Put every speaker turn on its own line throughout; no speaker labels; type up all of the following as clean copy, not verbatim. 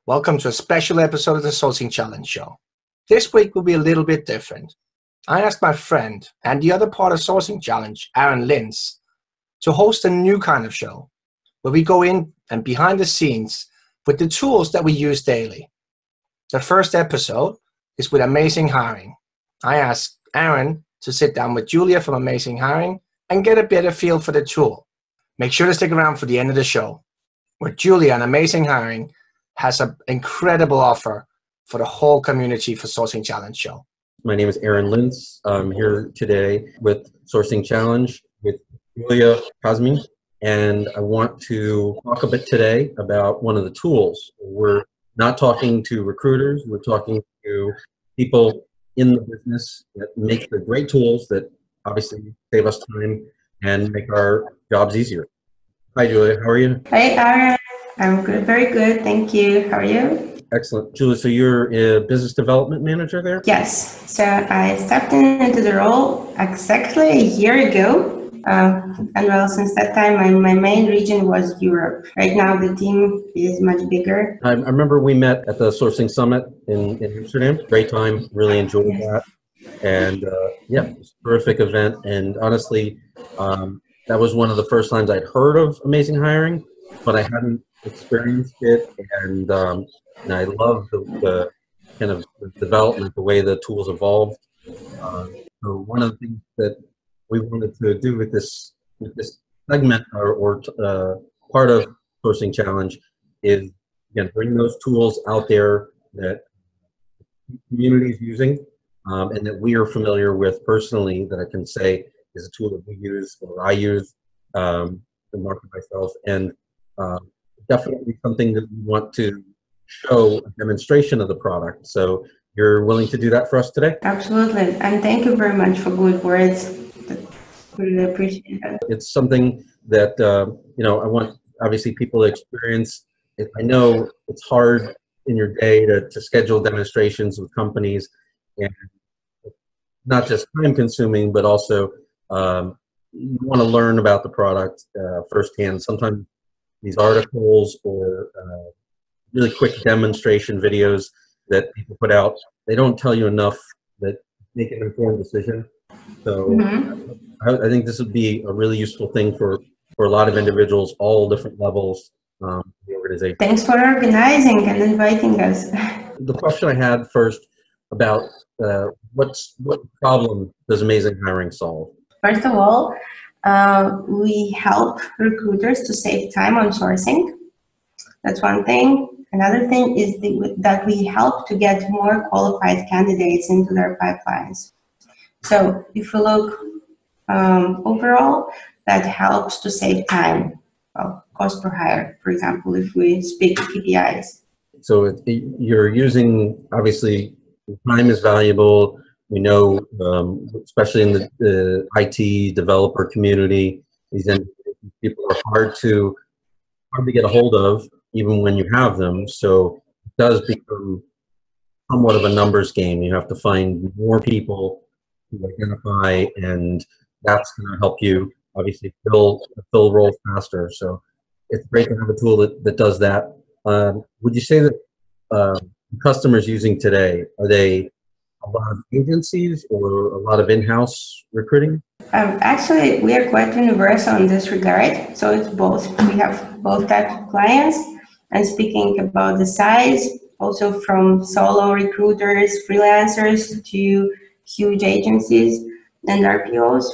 Welcome to a special episode of the Sourcing Challenge Show. This week will be a little bit different. I asked my friend and the other part of Sourcing Challenge, Aaron Lintz, to host a new kind of show where we go in and behind the scenes with the tools that we use daily. The first episode is with AmazingHiring. I asked Aaron to sit down with Yulia from AmazingHiring and get a better feel for the tool. Make sure to stick around for the end of the show, where Yulia and AmazingHiring has an incredible offer for the whole community for Sourcing Challenge Show.
My name is Aaron Lintz. I'm here today with Sourcing Challenge with Yulia Kuzmane, and I want to talk a bit today about one of the tools. We're not talking to recruiters, we're talking to people in the business that make the great tools that obviously save us time and make our jobs easier. Hi, Julia. How are you?
Hi, Aaron. I'm good, very good. Thank you. How are you?
Excellent. Julia, so you're a business development manager there?
Yes. So I stepped into the role exactly a year ago. And well, since that time, my main region was Europe. Right now, the team is much bigger.
I remember we met at the Sourcing Summit in Amsterdam. Great time. Really enjoyed that. And yeah, it was a terrific event. And honestly, that was one of the first times I'd heard of AmazingHiring, but I hadn't experienced it, and I love the kind of development, the way the tools evolved. So one of the things that we wanted to do with this segment or part of Sourcing Challenge is, again, bring those tools out there that the community is using and that we are familiar with personally, that I can say is a tool that we use or I use to market myself, and definitely something that we want to show a demonstration of the product. So you're willing to do that for us today?
Absolutely. And thank you very much for good words. Really appreciate it.
It's something that, I want obviously people to experience. I know it's hard in your day to schedule demonstrations with companies, and not just time consuming, but also you want to learn about the product firsthand. Sometimes these articles or really quick demonstration videos that people put out, they don't tell you enough that make an informed decision. So I think this would be a really useful thing for a lot of individuals, all different levels of the organization.
Thanks for organizing and inviting us.
The question I had first about what problem does AmazingHiring solve?
First of all, we help recruiters to save time on sourcing. That's one thing. Another thing is that we help to get more qualified candidates into their pipelines. So if you look overall, that helps to save time, well, cost per hire, for example, if we speak KPIs.
So you're using, obviously, time is valuable. We know, especially in the IT developer community, these people are hard to get a hold of, even when you have them. So it does become somewhat of a numbers game. You have to find more people to identify, and that's going to help you obviously fill roles faster. So it's great to have a tool that does that. Would you say that customers using today, are they a lot of agencies or a lot of in-house recruiting?
Actually, we are quite universal in this regard. So it's both. We have both types of clients. And speaking about the size, also from solo recruiters, freelancers to huge agencies and RPOs.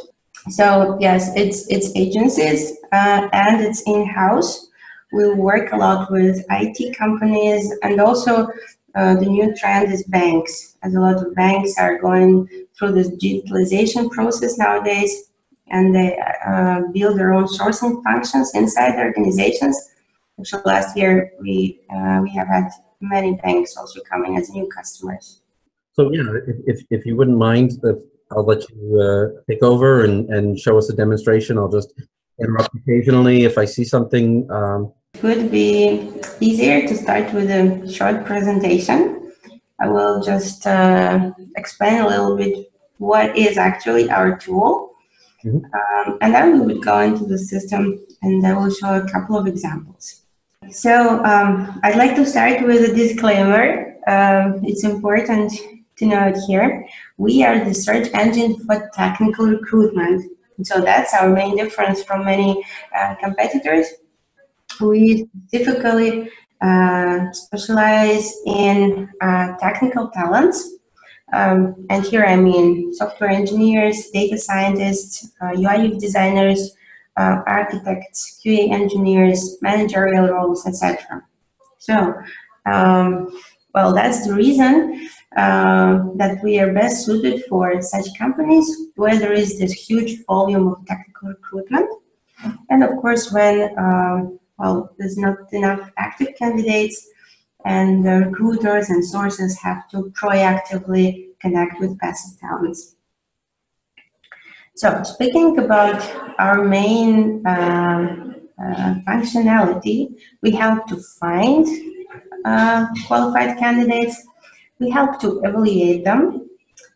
So yes, it's agencies and it's in-house. We work a lot with IT companies, and also the new trend is banks, as a lot of banks are going through this digitalization process nowadays, and they build their own sourcing functions inside the organizations. Actually, last year we have had many banks also coming as new customers.
So yeah, if you wouldn't mind, I'll let you take over and show us a demonstration. I'll just interrupt occasionally if I see something.
It would be easier to start with a short presentation. I will just explain a little bit what is actually our tool. And then we would go into the system, and I will show a couple of examples. So I'd like to start with a disclaimer. It's important to note here, we are the search engine for technical recruitment. So that's our main difference from many competitors. We specifically specialize in technical talents. And here I mean software engineers, data scientists, UI designers, architects, QA engineers, managerial roles, etc. So, well, that's the reason that we are best suited for such companies where there is this huge volume of technical recruitment. And of course, when, well, there's not enough active candidates and the recruiters and sources have to proactively connect with passive talents. So speaking about our main functionality, we help to find qualified candidates, we help to evaluate them,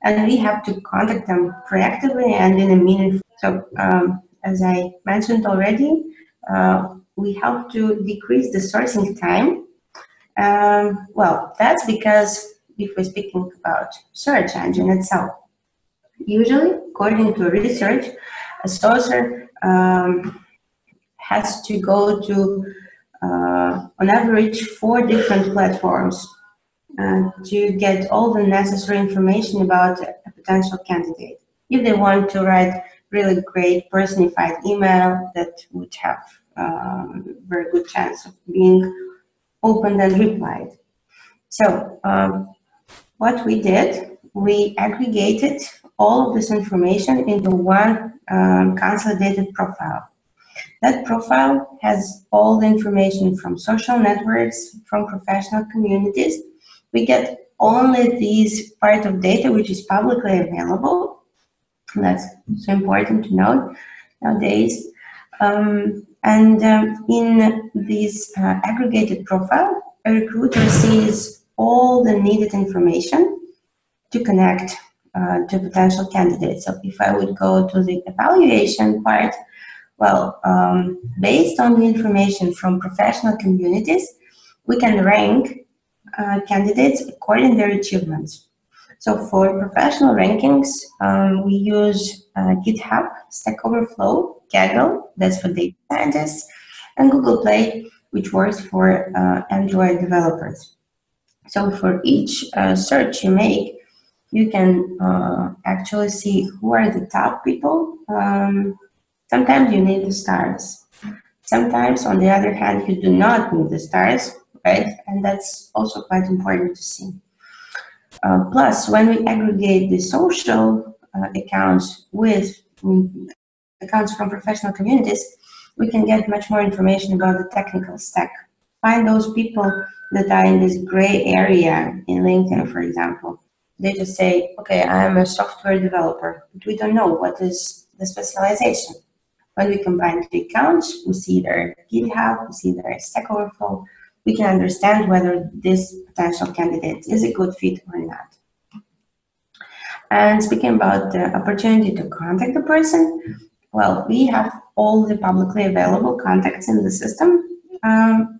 and we have to contact them proactively and in a meaningful way. So as I mentioned already, we help to decrease the sourcing time. Well, that's because if we're speaking about search engine itself, usually, according to research, a sourcer has to go to, on average, 4 different platforms to get all the necessary information about a potential candidate. If they want to write really great personified email that would have very good chance of being opened and replied. So what we did, we aggregated all of this information into one consolidated profile. That profile has all the information from social networks, from professional communities. We get only this part of data which is publicly available. That's so important to note nowadays. In this aggregated profile, a recruiter sees all the needed information to connect to potential candidates. So if I would go to the evaluation part, well, based on the information from professional communities, we can rank candidates according to their achievements. So for professional rankings, we use GitHub, Stack Overflow, Kaggle, that's for data scientists, and Google Play, which works for Android developers. So for each search you make, you can actually see who are the top people. Sometimes you need the stars. Sometimes, on the other hand, you do not need the stars, right? And that's also quite important to see. Plus, when we aggregate the social accounts with accounts from professional communities, we can get much more information about the technical stack. Find those people that are in this gray area in LinkedIn, for example. They just say, okay, I'm a software developer, but we don't know what is the specialization. When we combine the accounts, we see their GitHub, we see their Stack Overflow, we can understand whether this potential candidate is a good fit or not. And speaking about the opportunity to contact the person, well, we have all the publicly available contacts in the system.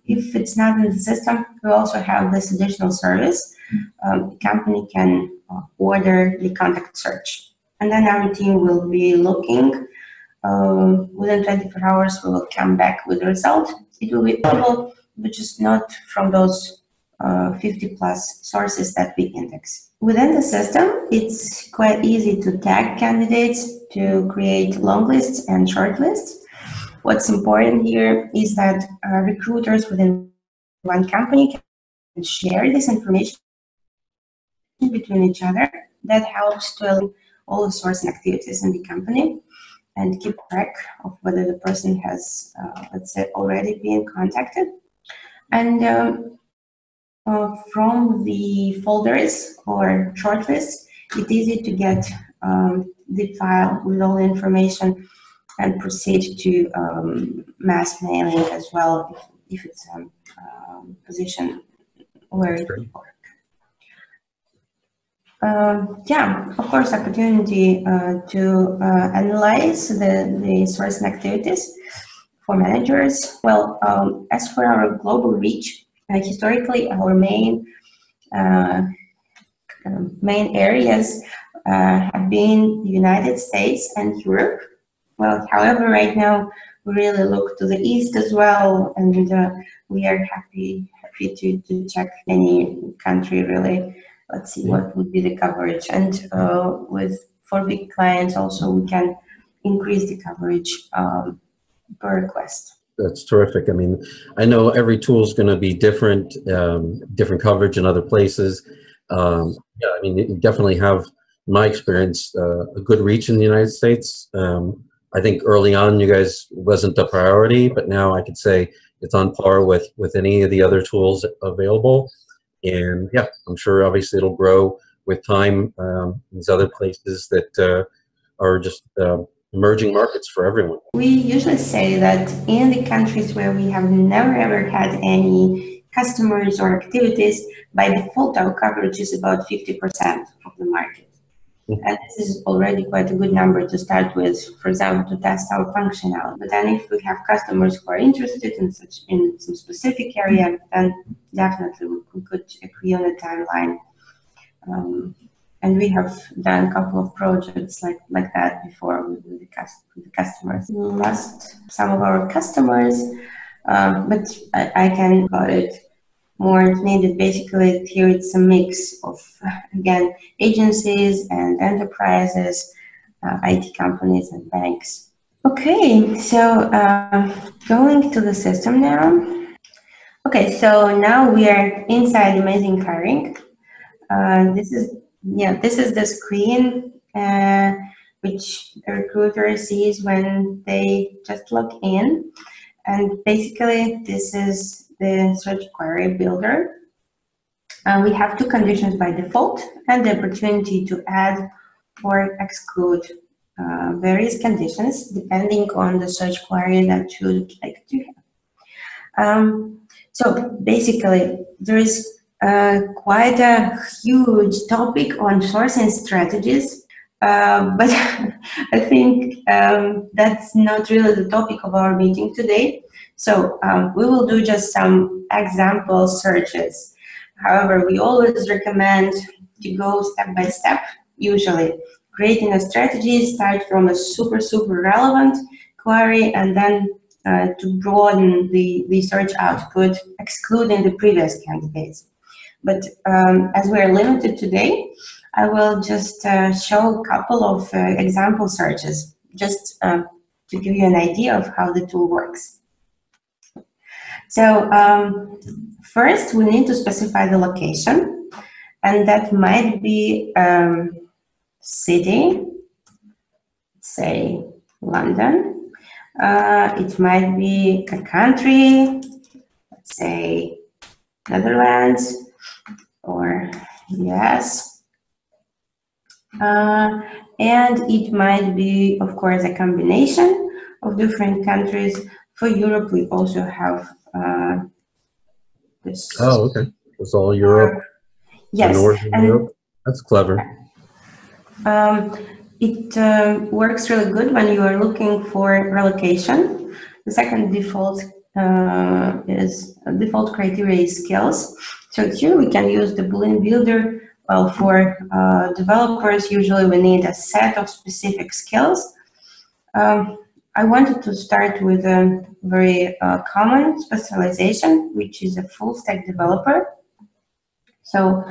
If it's not in the system, we also have this additional service. The company can order the contact search. And then our team will be looking. Within 24 hours, we will come back with the result. It will be available, but just not from those 50 plus sources that we index. Within the system, it's quite easy to tag candidates, to create long lists and short lists. What's important here is that recruiters within one company can share this information between each other. That helps to align all the sourcing activities in the company and keep track of whether the person has, let's say, already been contacted. And from the folders or shortlists, it's easy to get the file with all the information and proceed to mass mailing as well if it's a position where it would work. Yeah, of course, opportunity to analyze the sourcing activities. for managers, well, as for our global reach, historically our main areas have been the United States and Europe. Well, however, right now we really look to the East as well, and we are happy to check any country really. Let's see what would be the coverage, and for big clients also we can increase the coverage per request.
That's terrific. I mean, I know every tool is going to be different, different coverage in other places. Yeah, I mean, you definitely have, in my experience, a good reach in the United States. I think early on you guys wasn't a priority, but now I could say it's on par with any of the other tools available. And yeah, I'm sure obviously it'll grow with time. These other places that are just emerging markets for everyone.
We usually say that in the countries where we have never ever had any customers or activities, by default our coverage is about 50% of the market. And this is already quite a good number to start with, for example, to test our functionality. But then if we have customers who are interested in some specific area, then definitely we could agree on a timeline. And we have done a couple of projects like that before with the customers. We lost some of our customers, but I can call it more needed. Basically, here it's a mix of, again, agencies and enterprises, IT companies and banks. Okay, so going to the system now. Okay, so now we are inside AmazingHiring. This is the screen which the recruiter sees when they just log in. And basically, this is the search query builder. We have two conditions by default and the opportunity to add or exclude various conditions depending on the search query that you would like to have. So basically, there is quite a huge topic on sourcing strategies, but I think that's not really the topic of our meeting today. So we will do just some example searches. However, we always recommend to go step by step. Usually, creating a strategy, start from a super relevant query, and then to broaden the search output, excluding the previous candidates. But as we are limited today, I will just show a couple of example searches, just to give you an idea of how the tool works. So first, we need to specify the location, and that might be city, say London. It might be a country, let's say Netherlands or US. And it might be, of course, a combination of different countries. For Europe, we also have this.
Oh, okay. It's all Europe.
Yes.
Northern Europe. That's clever.
It works really good when you are looking for relocation. The second default criteria is skills. So here we can use the Boolean Builder. Well, for developers, usually we need a set of specific skills. I wanted to start with a very common specialization, which is a full stack developer. So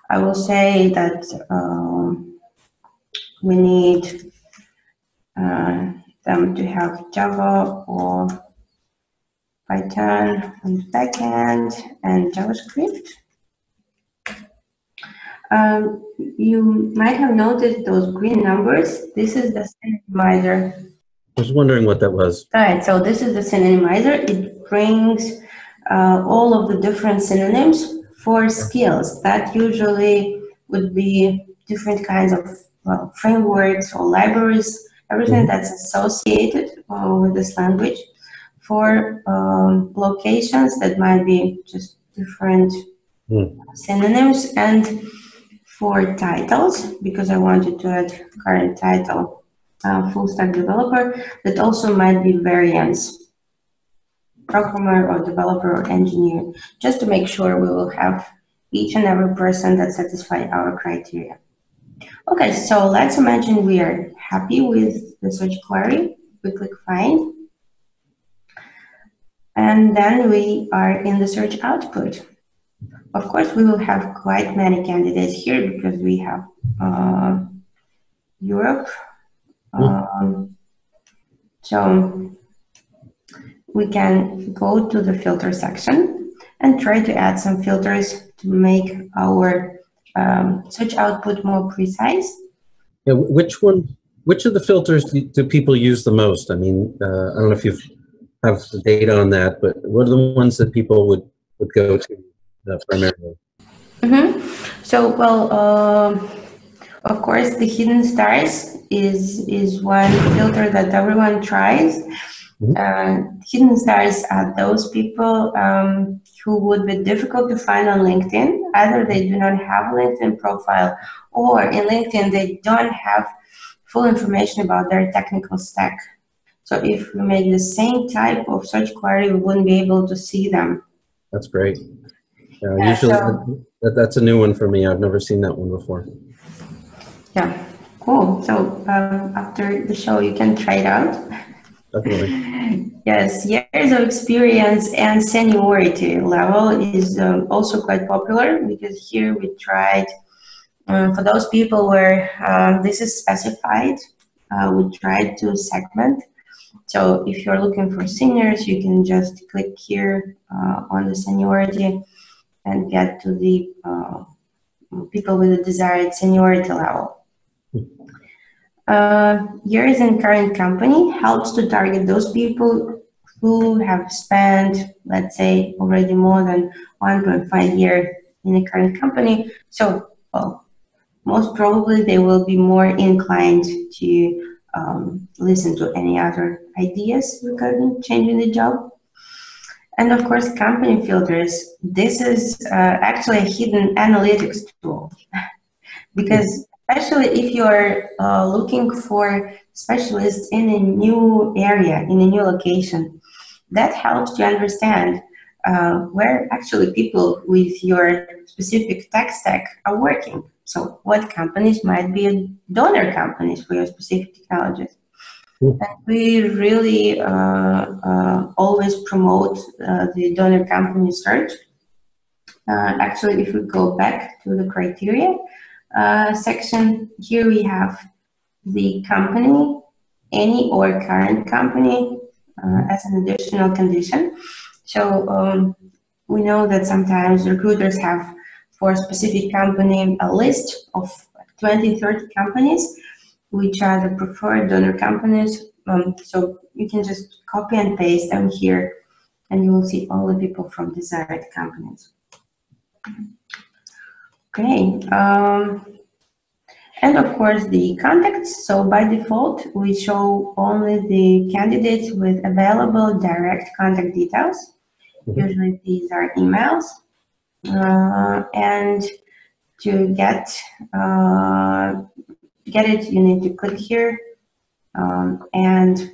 I will say that we need them to have Java or Python on the backend and JavaScript. You might have noticed those green numbers. This is the synonymizer.
I was wondering what that was.
All right, so this is the synonymizer. It brings all of the different synonyms for skills. That usually would be different kinds of frameworks or libraries, everything that's associated with this language. For locations, that might be just different synonyms. And for titles, because I wanted to add current title, full stack developer, that also might be variants programmer or developer or engineer, just to make sure we will have each and every person that satisfies our criteria. Okay, so let's imagine we are happy with the search query. We click find, and then we are in the search output. Of course, we will have quite many candidates here because we have Europe. So we can go to the filter section and try to add some filters to make our search output more precise.
Yeah, which of the filters do people use the most? I mean, I don't know if you have the data on that, but what are the ones that people would go to primarily?
So, well, of course, the hidden stars is one filter that everyone tries. Hidden stars are those people who would be difficult to find on LinkedIn. Either they do not have a LinkedIn profile, or in LinkedIn they don't have full information about their technical stack. So if we make the same type of search query, we wouldn't be able to see them.
That's great. Usually that's a new one for me. I've never seen that one before.
Yeah, cool. So after the show, you can try it out.
Definitely.
Yes, years of experience and seniority level is also quite popular, because here we tried, for those people where this is specified, we tried to segment. So if you're looking for seniors, you can just click here on the seniority and get to the people with the desired seniority level. Years in current company helps to target those people who have spent, let's say, already more than 1.5 years in a current company. So, well, most probably they will be more inclined to listen to any other ideas regarding changing the job. And of course, company filters. This is actually a hidden analytics tool, because especially if you are looking for specialists in a new area, in a new location, that helps to understand where actually people with your specific tech stack are working. So what companies might be donor companies for your specific technologies. And we really always promote the donor company search. Actually, if we go back to the criteria section, here we have the company, any or current company as an additional condition. So we know that sometimes recruiters have for a specific company a list of 20, 30 companies, which are the preferred donor companies. So you can just copy and paste them here, and you will see all the people from desired companies. Okay, and of course the contacts. So by default, we show only the candidates with available direct contact details. Usually these are emails, and to get it, you need to click here, and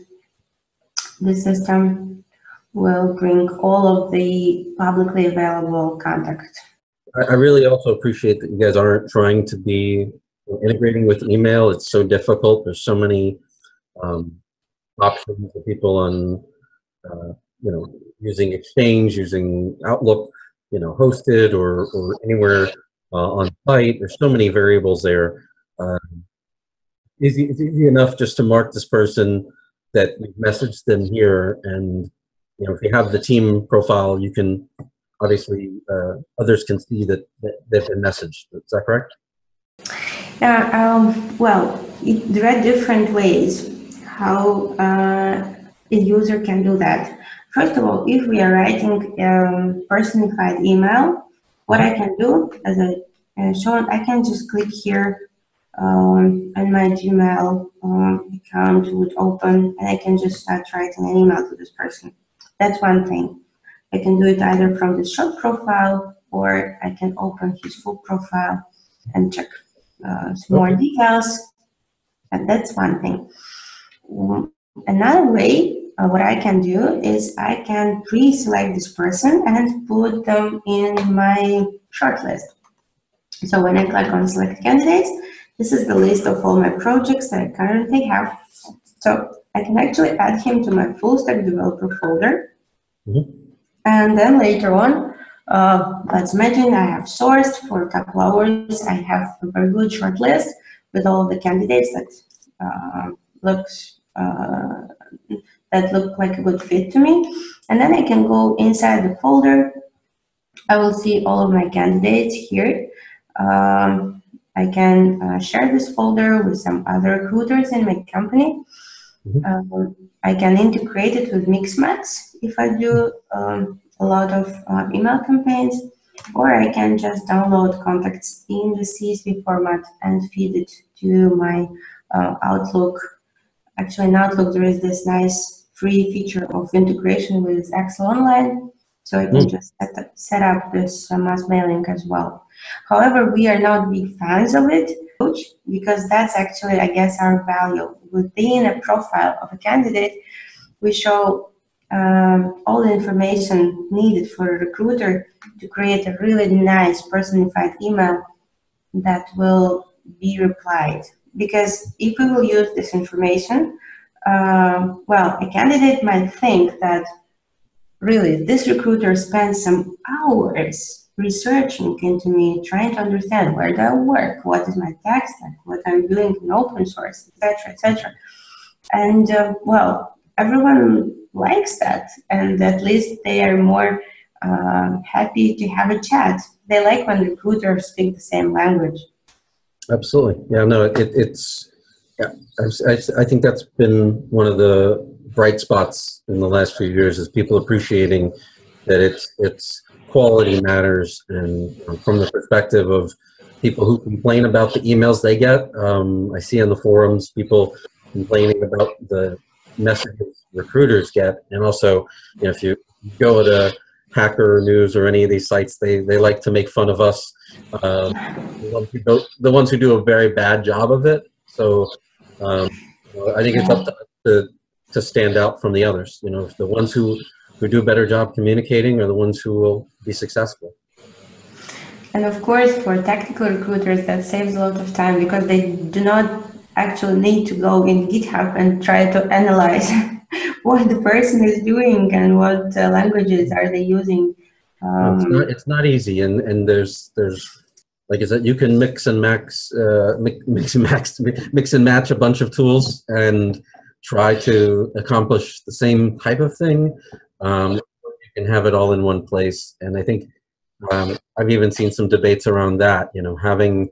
the system will bring all of the publicly available contacts.
I really also appreciate that you guys aren't trying to be integrating with email. It's so difficult. There's so many options for people on, using Exchange, using Outlook, hosted or anywhere on site. There's so many variables there. It's easy enough just to mark this person that you've messaged them here, and if you have the team profile, you can obviously others can see that they've been messaged. Is that correct?
Well, there are different ways how a user can do that. First of all, if we are writing personified email, what I can do, as I shown, I can just click here, and my Gmail account would open, and I can just start writing an email to this person. That's one thing. I can do it either from the short profile, or I can open his full profile and check some more details. And that's one thing. Another way what I can do is I can pre-select this person and put them in my shortlist. So when I click on select candidates, this is the list of all my projects that I currently have. So I can actually add him to my full stack developer folder. And then later on, let's imagine I have sourced for a couple hours. I have a very good shortlist with all the candidates that look like a good fit to me. And then I can go inside the folder. I will see all of my candidates here. I can share this folder with some other recruiters in my company. I can integrate it with Mixmax if I do a lot of email campaigns, or I can just download contacts in the CSV format and feed it to my Outlook. Actually, in Outlook, there is this nice free feature of integration with Excel Online, so I can just set up this mass mailing as well. However, we are not big fans of it, because that's actually, I guess, our value. Within a profile of a candidate, we show all the information needed for a recruiter to create a really nice personified email that will be replied. Because if we will use this information, well, a candidate might think that really this recruiter spends some hours researching into me, trying to understand where do I work, what is my tech stack, what I'm doing in open source, etc., etc. And well, everyone likes that, and at least they are more happy to have a chat. They like when recruiters speak the same language.
Absolutely. Yeah, no, I think that's been one of the bright spots in the last few years, is people appreciating that it's quality matters. And from the perspective of people who complain about the emails they get, I see on the forums people complaining about the messages recruiters get. And also, you know, if you go to Hacker News or any of these sites, they like to make fun of us, the ones who do a very bad job of it. So I think it's up to us to stand out from the others. You know, the ones who do a better job communicating are the ones who will be successful.
And of course, for technical recruiters, that saves a lot of time, because they do not actually need to go in GitHub and try to analyze what the person is doing and what languages are they using.
It's not easy, and there's like I said, you can mix and match a bunch of tools and try to accomplish the same type of thing. You can have it all in one place, and I think I've even seen some debates around that. You know, having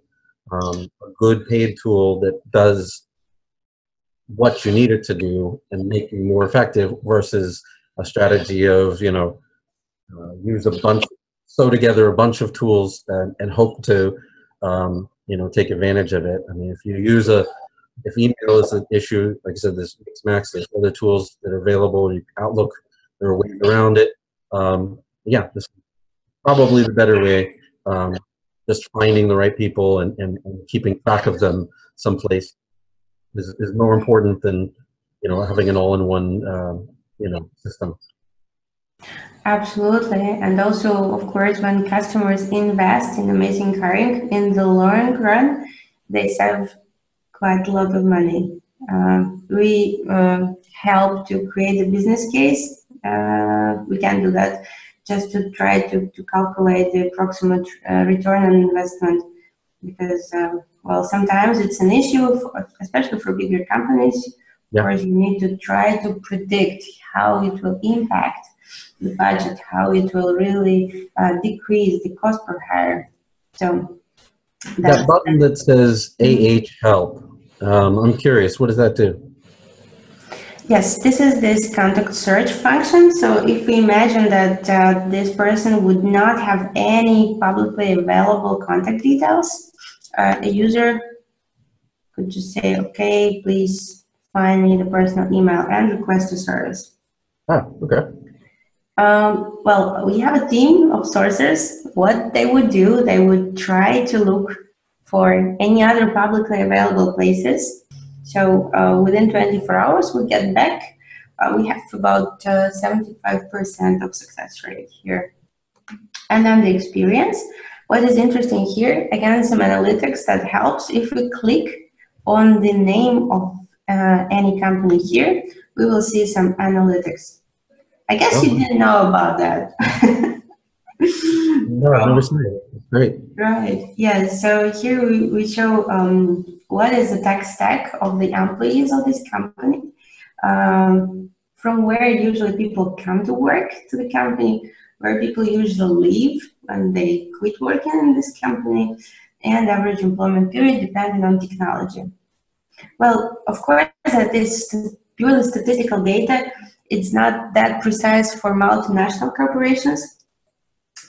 a good paid tool that does what you need it to do and make you more effective, versus a strategy of, you know, sew together a bunch of tools and hope to, you know, take advantage of it. I mean, if email is an issue, like I said, there's Mixmax, there's other tools that are available, Outlook, there are ways around it. Yeah, this is probably the better way. Just finding the right people and keeping track of them someplace is more important than, you know, having an all-in-one, you know, system.
Absolutely. And also, of course, when customers invest in AmazingHiring, in the long run, they save quite a lot of money. We help to create a business case. We can do that just to try to calculate the approximate return on investment, because, well, sometimes it's an issue, especially for bigger companies.
Yeah.
Of course, you need to try to predict how it will impact the budget, how it will really decrease the cost per hire. So
that button that says AH help, I'm curious, what does that do?
Yes, this is this contact search function. So if we imagine that this person would not have any publicly available contact details, a user could just say, okay, please find me the personal email and request a service.
Ah, okay.
Well, we have a team of sourcers. What they would do, they would try to look for any other publicly available places. So within 24 hours, we get back we have about 75% of success rate here. And then the experience. What is interesting here, again, some analytics that helps. If we click on the name of any company here, we will see some analytics. I guess you didn't know about that.
No, I've never seen it. It's great.
Right. Yeah. So here we show what is the tech stack of the employees of this company, from where usually people come to work to the company, where people usually leave when they quit working in this company, and average employment period depending on technology. Well, of course, that is purely statistical data. It's not that precise for multinational corporations.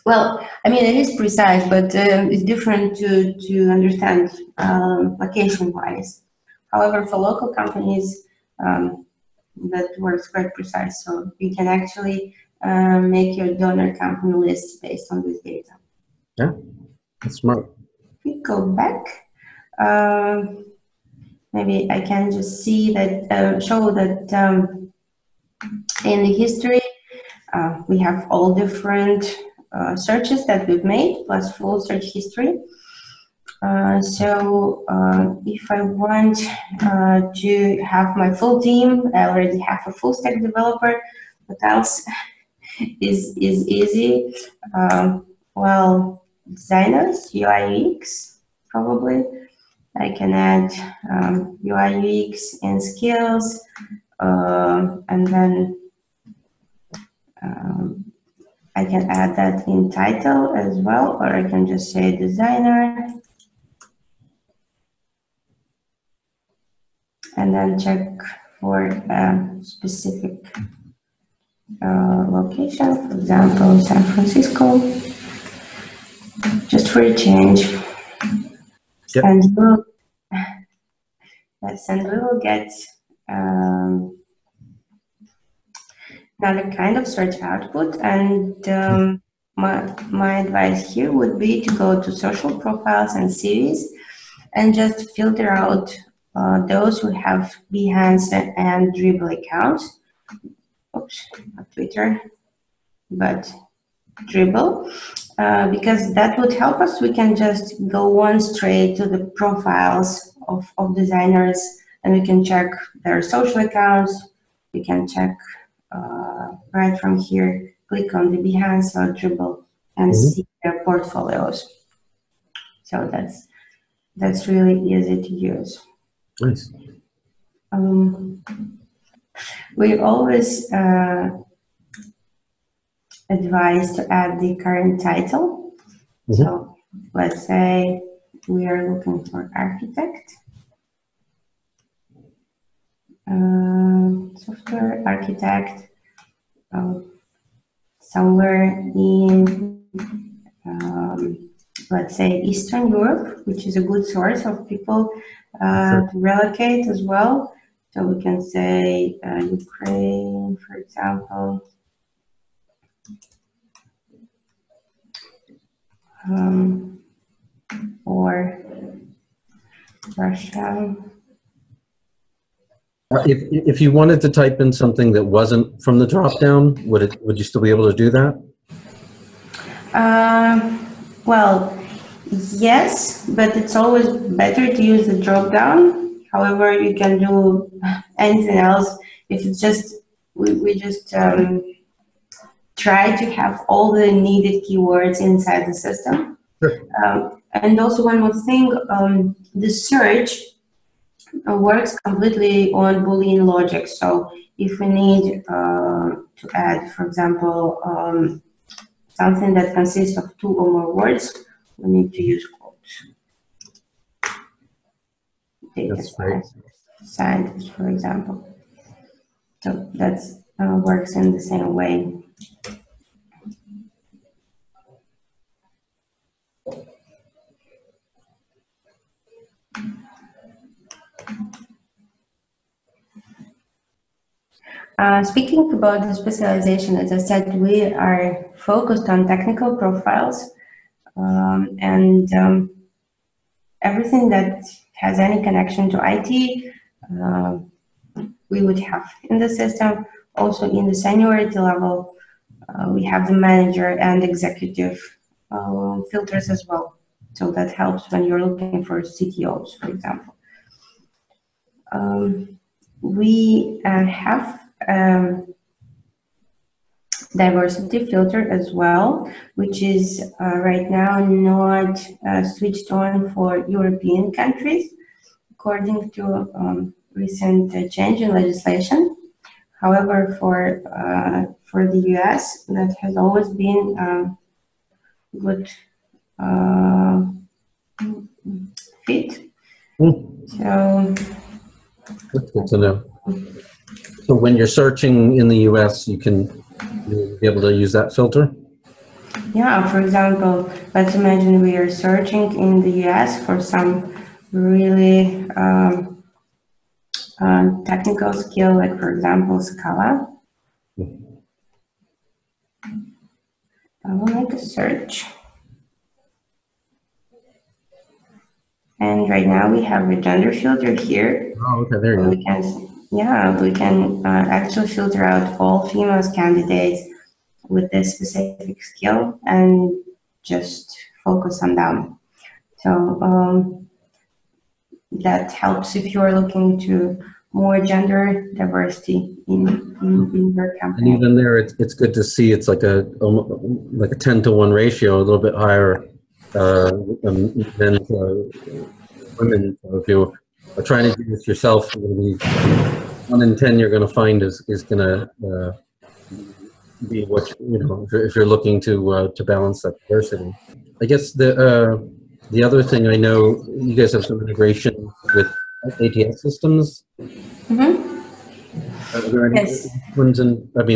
Well, I mean, it is precise, but it's different to understand location-wise. However, for local companies, that works quite precise. So you can actually make your donor company list based on this data.
Yeah, that's smart.
If we go back, maybe I can just see that, show that in the history, we have all different searches that we've made, plus full search history. So if I want to have my full team, I already have a full stack developer. What else is easy? Well, designers, UI UX, probably. I can add UI UX and skills, and then I can add that in title as well, or I can just say designer. And then check for a specific location, for example, San Francisco, just for a change. Yep. And we'll, yes, and we will get another kind of search output. And my advice here would be to go to social profiles and series and just filter out those who have Behance and Dribble accounts. Oops, not Twitter, but Dribble, because that would help us. We can just go on straight to the profiles of designers, and we can check their social accounts. We can check right from here, click on the Behance or Dribble and see their portfolios. So that's really easy to use.
Nice.
We always advise to add the current title. So let's say we are looking for architect, software architect, somewhere in let's say Eastern Europe, which is a good source of people to relocate as well. So we can say Ukraine, for example, or Russia.
If you wanted to type in something that wasn't from the drop-down, would you still be able to do that?
Well, yes, but it's always better to use the drop-down. However, you can do anything else. If it's just, we just try to have all the needed keywords inside the system. Sure. And also one more thing, the search works completely on Boolean logic. So if we need to add, for example, something that consists of 2 or more words, we need to use quotes. Data scientist, for example. So that works in the same way. Speaking about the specialization, as I said, we are focused on technical profiles, and everything that has any connection to IT, we would have in the system. also in the seniority level, we have the manager and executive filters as well. So that helps when you're looking for CTOs, for example. We have diversity filter as well, which is right now not switched on for European countries, according to recent change in legislation. However, for the US, that has always been good fit. So
that's good to know. So when you're searching in the US, you'll be able to use that filter?
Yeah, for example, let's imagine we are searching in the US for some really technical skill, like for example, Scala. I will make a search. And right now we have a gender filter here.
Oh, okay, there you
go. We can actually filter out all female candidates with this specific skill and just focus on them. So that helps if you are looking to more gender diversity in your company.
And even there, it's good to see it's like a 10-to-1 ratio, a little bit higher than women. So if you are trying to do this yourself, maybe 1 in 10 you're going to find is going to be what if you're looking to balance that diversity. I guess the other thing, I know you guys have some integration with ATS systems.
Mm-hmm.
Are there any ones,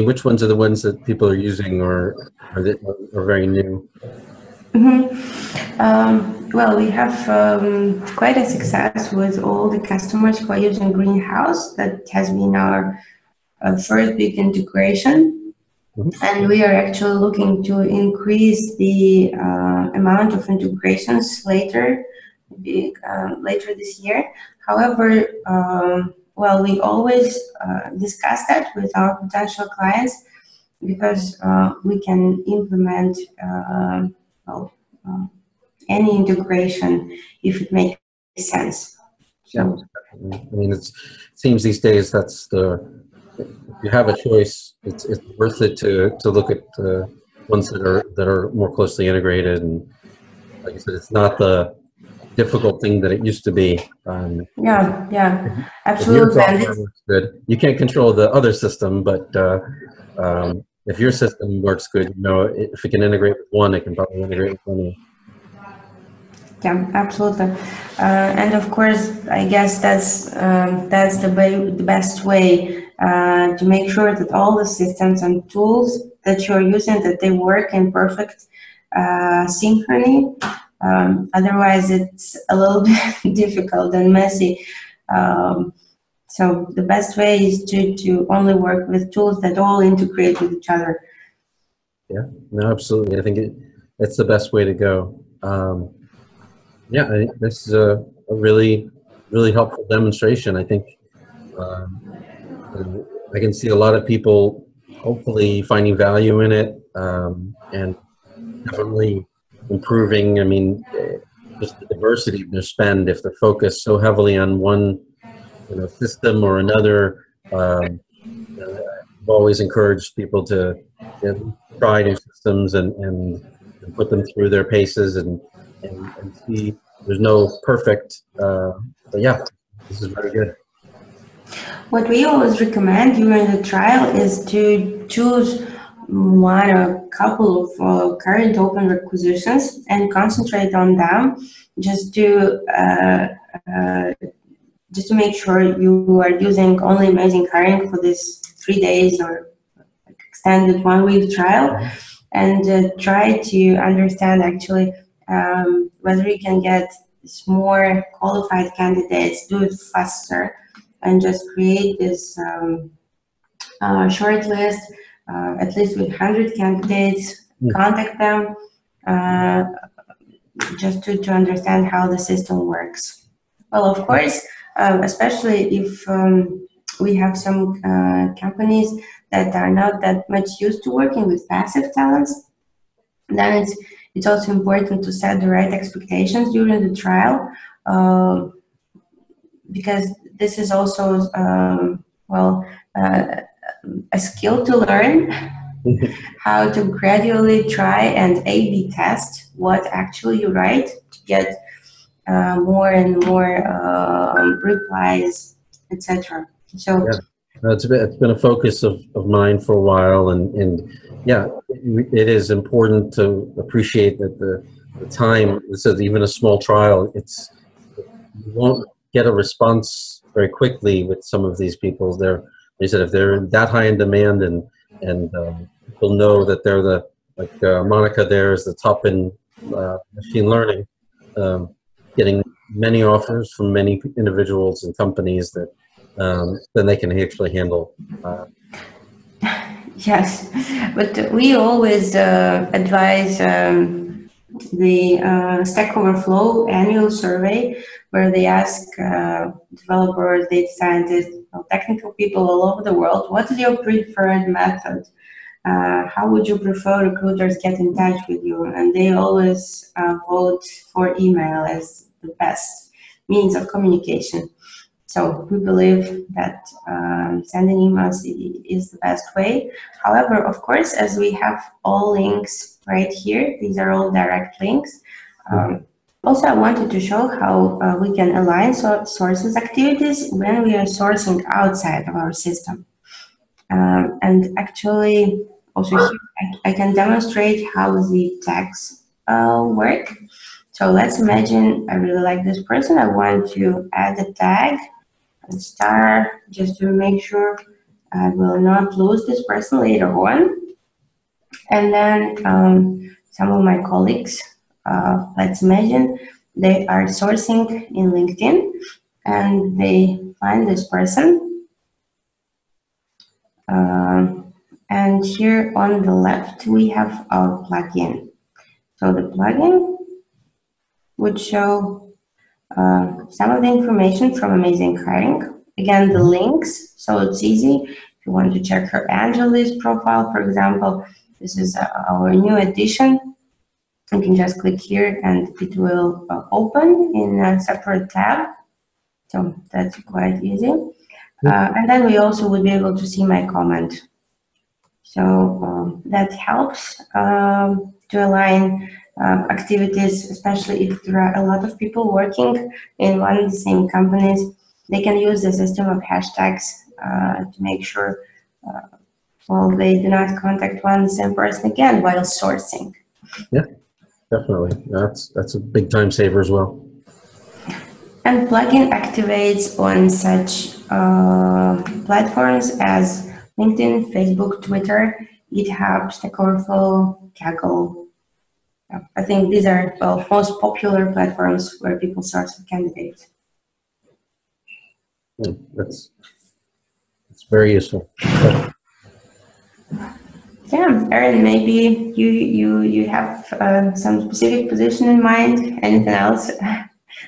which ones are the ones that people are using, or are very new?
Mm-hmm. Well, we have quite a success with all the customers who are using Greenhouse. That has been our first big integration. Mm-hmm. And we are actually looking to increase the amount of integrations later this year. However, well, we always discuss that with our potential clients, because we can implement any integration if it makes sense. So,
yeah, I mean, it seems these days if you have a choice, it's worth it to look at ones that are more closely integrated. And like I said, it's not the difficult thing that it used to be.
Yeah, absolutely.
If your software works good, you can't control the other system, but if your system works good, if it can integrate with one, it can probably integrate with many.
Yeah, absolutely. And of course, I guess that's the best way to make sure that all the systems and tools that you're using, that they work in perfect synchrony. Otherwise, it's a little bit difficult and messy. So the best way is to only work with tools that all integrate with each other.
Yeah, no, absolutely. I think it's the best way to go. Yeah, I think this is a really, really helpful demonstration. I think I can see a lot of people hopefully finding value in it, and definitely improving. I mean, just the diversity of their spend. If they're focused so heavily on one system or another, I've always encouraged people to try new systems and put them through their paces and see. There's no perfect, but yeah, this is very good.
What we always recommend during the trial is to choose one or a couple of current open requisitions and concentrate on them, just to make sure you are using only AmazingHiring for this 3 days or extended 1-week trial, and try to understand actually whether you can get more qualified candidates, do it faster, and just create this short list, at least with 100 candidates, contact them, just to understand how the system works. Well, of course, especially if we have some companies that are not that much used to working with passive talents, then it's also important to set the right expectations during the trial, because this is also a skill to learn how to gradually try and A/B test what actually you write to get more and more replies, etc. So
yeah, it's been a focus of mine for a while, and yeah, it is important to appreciate that the time. This is even a small trial. You won't get a response very quickly with some of these people. They said if they're that high in demand, and people know that they're Monica there is the top in machine learning, getting many offers from many individuals and companies that then they can actually handle.
Yes, but we always advise the Stack Overflow annual survey, where they ask developers, data scientists, technical people all over the world, what is your preferred method? How would you prefer recruiters get in touch with you? And they always vote for email as the best means of communication. So we believe that sending emails is the best way. However, of course, as we have all links right here, these are all direct links. Also, I wanted to show how we can align sources activities when we are sourcing outside of our system. And actually, also here, I can demonstrate how the tags work. So let's imagine I really like this person. I want to add a tag and star just to make sure I will not lose this person later on. And then some of my colleagues, let's imagine they are sourcing in LinkedIn and they find this person. And here on the left, we have our plugin. So the plugin would show some of the information from AmazingHiring. Again, the links, so it's easy. If you want to check her Angela's profile, for example, this is our new addition. You can just click here and it will open in a separate tab. So that's quite easy. And then we also would be able to see my comment. So that helps to align activities, especially if there are a lot of people working in one and the same companies. They can use the system of hashtags to make sure they do not contact one and the same person again while sourcing.
Yeah, definitely. That's a big time saver as well.
And plugin activates on such platforms as LinkedIn, Facebook, Twitter, GitHub, Stack Overflow, Kaggle. I think these are the most popular platforms where people source for candidates.
That's very useful.
Yeah, Aaron, maybe you have some specific position in mind. Anything else?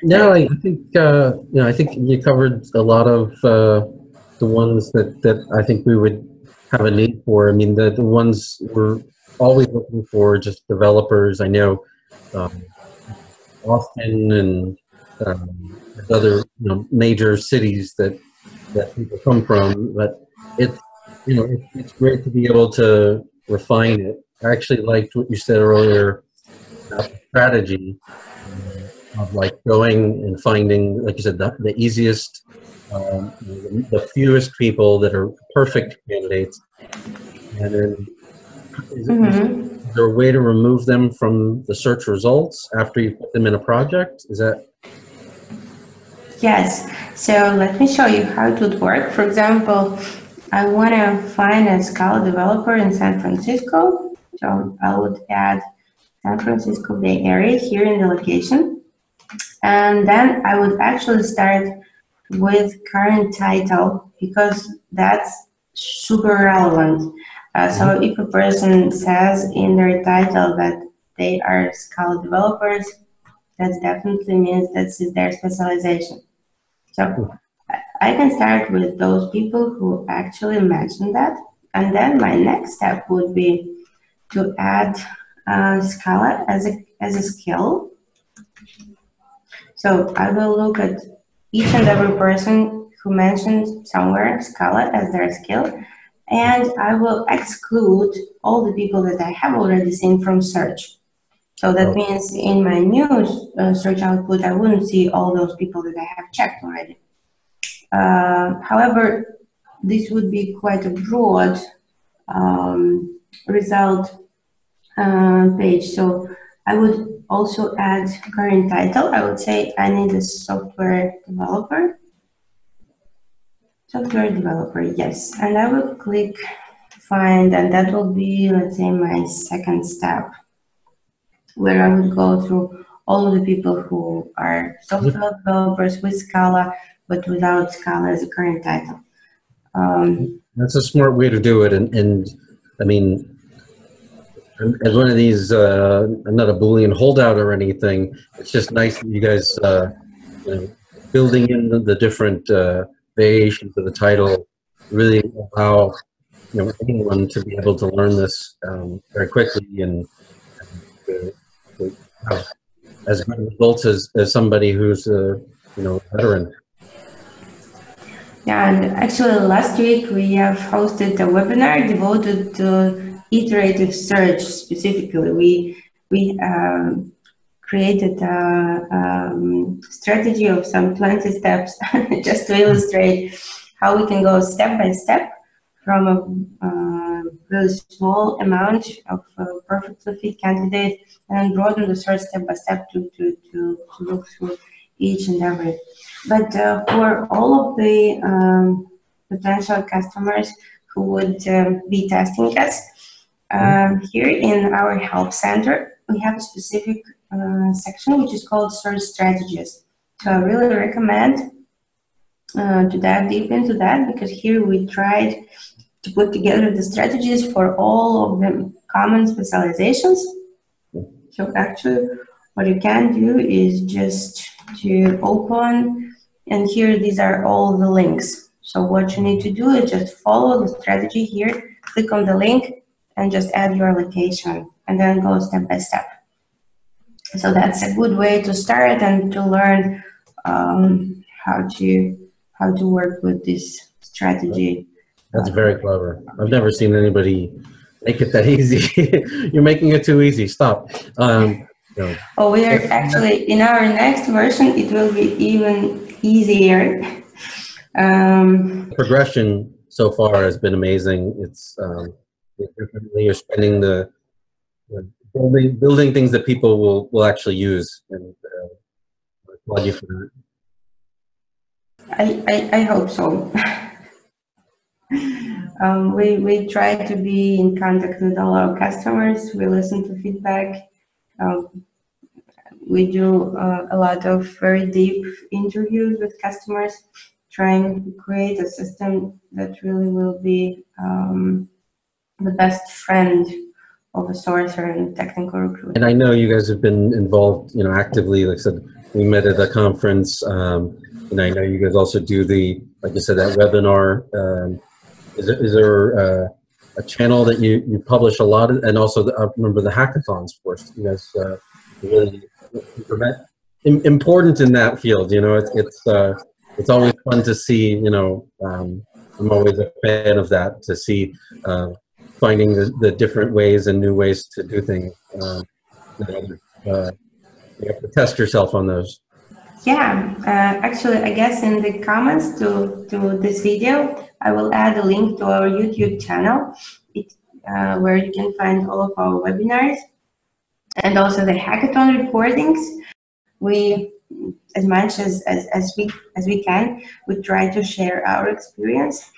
No, I think I think you covered a lot of the ones that I think we would have a need for. I mean, the ones we're always looking for, just developers. I know Austin and other major cities that people come from, but it's great to be able to refine it. I actually liked what you said earlier about the strategy of like going and finding, like you said, the easiest, the fewest people that are perfect candidates, and then is there a way to remove them from the search results after you put them in a project? Is that?
Yes. So let me show you how it would work. For example, I want to find a Scala developer in San Francisco. So I would add San Francisco Bay Area here in the location. And then I would actually start with current title because that's super relevant. So if a person says in their title that they are Scala developers, that definitely means that's their specialization. So I can start with those people who actually mentioned that. And then my next step would be to add Scala as a skill. So I will look at each and every person who mentioned somewhere Scala as their skill, and I will exclude all the people that I have already seen from search. So that means in my new search output, I wouldn't see all those people that I have checked already. However, this would be quite a broad result page. So I would also add current title. I would say I need a software developer. Software developer, yes. And I will click find, and that will be, let's say, my second step, where I would go through all of the people who are software developers with Scala, but without Scala as a current title.
That's a smart way to do it. And I mean, as one of these, I'm not a Boolean holdout or anything. It's just nice that you guys, you know, building in the different variations of the title really allow, you know, anyone to be able to learn this very quickly and to have as good results as somebody who's a, you know, veteran.
Yeah, and actually last week we have hosted a webinar devoted to iterative search specifically. We created a strategy of some 20 steps just to illustrate how we can go step by step from a really small amount of perfectly fit candidate and broaden the search step by step to look through each and every. But for all of the potential customers who would be testing us, here in our help center, we have a specific section which is called Search Strategies. So I really recommend to dive deep into that, because here we tried to put together the strategies for all of the common specializations. So actually what you can do is just to open, and here these are all the links. So what you need to do is just follow the strategy here, click on the link, and just add your location, and then go step by step. So that's a good way to start and to learn how to work with this strategy.
That's very clever. I've never seen anybody make it that easy. You're making it too easy. Stop. No.
Oh, we are actually, in our next version, it will be even easier.
Progression so far has been amazing. It's you're spending the building things that people will actually use, and I applaud you for that.
I hope so. We try to be in contact with all our customers. We listen to feedback. We do a lot of very deep interviews with customers, trying to create a system that really will be the best friend of a sourcer and technical recruiter.
And I know you guys have been involved, you know, actively. Like I said, we met at a conference, and I know you guys also do like you said, that webinar. Is there a channel that you publish a lot of, and also I remember the hackathons, of course. You guys really important in that field. You know, it's always fun to see. You know, I'm always a fan of that, to see finding the different ways and new ways to do things. You have to test yourself on those.
Yeah, actually, I guess in the comments to this video, I will add a link to our YouTube channel, where you can find all of our webinars and also the hackathon recordings. We, as much as we can, we try to share our experience.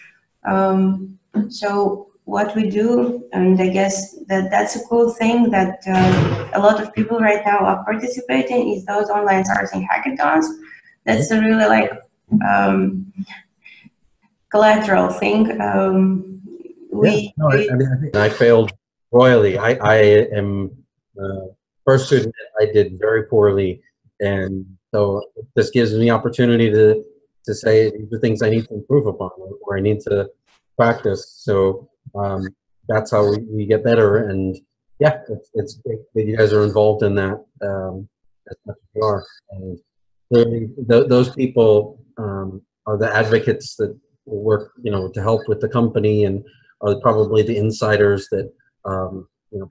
So what we do, and I guess that's a cool thing that a lot of people right now are participating, is those online sourcing hackathons. That's a really like collateral thing.
I failed royally. I am first to admit I did very poorly, and so this gives me opportunity to to say these are things I need to improve upon or I need to practice. So that's how we get better. And yeah, it's great that you guys are involved in that as much as you are. And clearly, those people are the advocates that work, to help with the company, and are probably the insiders that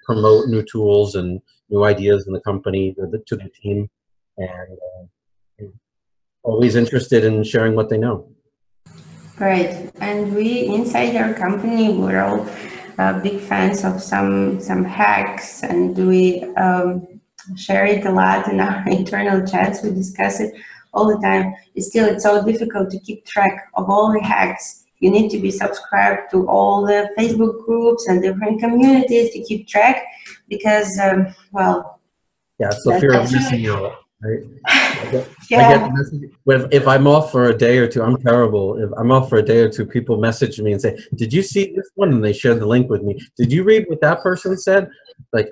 promote new tools and new ideas in the company to the team, and always interested in sharing what they know.
Right, and we inside our company, we're all big fans of some hacks, and we share it a lot in our internal chats. We discuss it all the time. It's so difficult to keep track of all the hacks. You need to be subscribed to all the Facebook groups and different communities to keep track, because well,
yeah, it's the fear of missing out, right?
Yeah.
I get messages. If I'm off for a day or two, I'm terrible. If I'm off for a day or two, people message me and say, "Did you see this one?" And they share the link with me. Did you read what that person said? Like,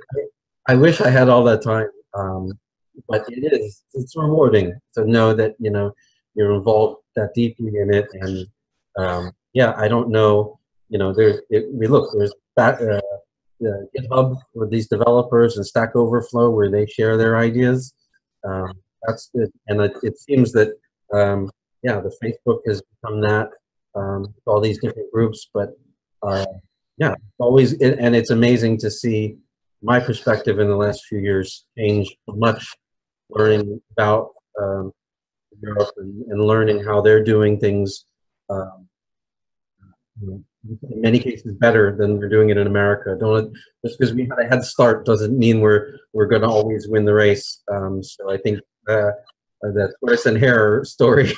I wish I had all that time, but it's rewarding to know that you're involved that deeply in it. And yeah, I don't know. There's that GitHub with these developers and Stack Overflow where they share their ideas. That's it. And it seems that yeah, the Facebook has become that, all these different groups. But yeah, always, and it's amazing to see my perspective in the last few years change much, learning about Europe and learning how they're doing things. In many cases better than we're doing it in America. Just because we had a head start doesn't mean we're going to always win the race. So I think the tortoise and hare story,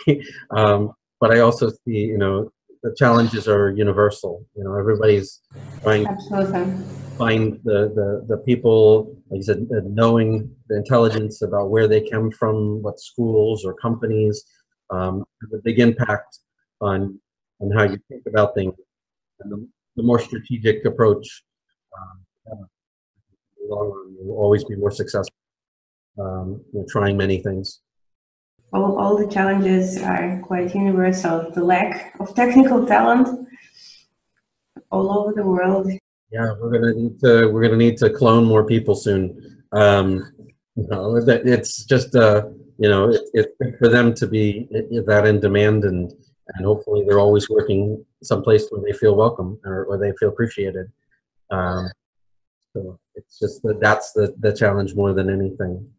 but I also see the challenges are universal. Everybody's trying to find the people, like you said, knowing the intelligence about where they come from, what schools or companies, have a big impact on how you think about things. And the more strategic approach, will always be more successful. Trying many things.
All the challenges are quite universal. The lack of technical talent all over the world.
Yeah, we're gonna need to clone more people soon. It's just it's good for them to be that in demand, and hopefully they're always working someplace where they feel welcome or where they feel appreciated. So it's just that's the challenge more than anything.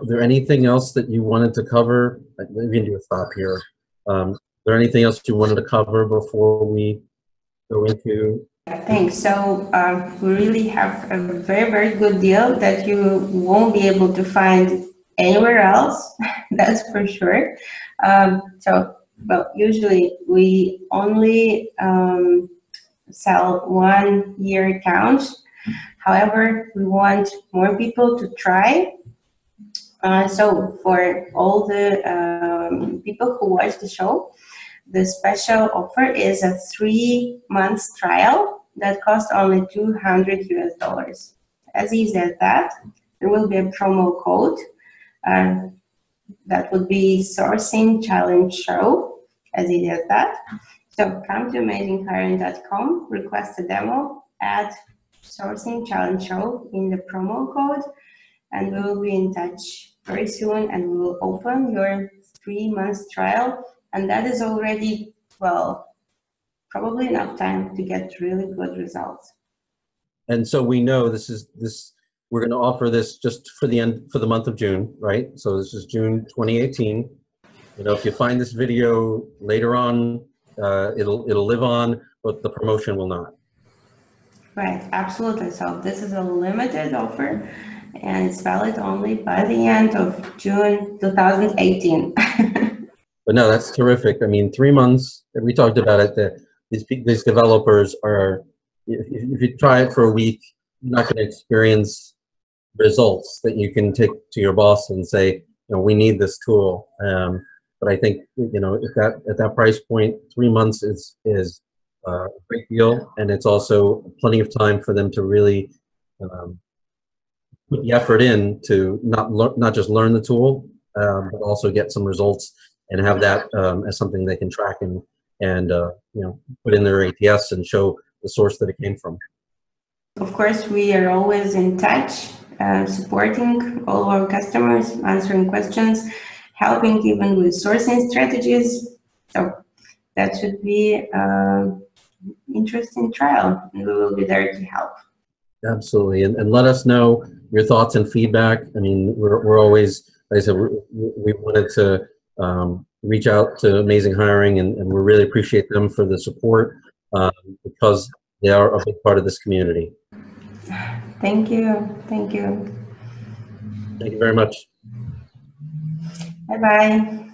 Is there anything else that you wanted to cover? We can do a stop here. Is there anything else you wanted to cover before we go into?
Thanks. So we really have a very, very good deal that you won't be able to find anywhere else. That's for sure. Well, usually we only sell 1 year accounts. However, we want more people to try. So for all the people who watch the show, the special offer is a 3 months trial that costs only $200 US. As easy as that. There will be a promo code. That would be Sourcing Challenge Show, as easy as that. So come to AmazingHiring.com, request a demo, add Sourcing Challenge Show in the promo code, and we will be in touch very soon, and we will open your 3 months trial. And that is already, well, probably enough time to get really good results.
And so we know we're going to offer this just for the month of June, right? So this is June 2018. If you find this video later on, it'll live on, but the promotion will not.
Right, absolutely. So this is a limited offer, and it's valid only by the end of June 2018.
But no, that's terrific. I mean, 3 months. We talked about it. These developers are. If you try it for a week, you're not going to experience results that you can take to your boss and say, we need this tool. But I think at that price point, 3 months is a great deal, and it's also plenty of time for them to really put the effort in to not just learn the tool, but also get some results and have that as something they can track and put in their ATS and show the source that it came from.
Of course, we are always in touch, supporting all our customers, answering questions, helping even with sourcing strategies. So that should be an interesting trial, and we will be there to help.
Absolutely, and let us know your thoughts and feedback. I mean, we're always, like I said, we wanted to reach out to AmazingHiring, and we really appreciate them for the support because they are a big part of this community.
Thank you. Thank you.
Thank you very much.
Bye-bye.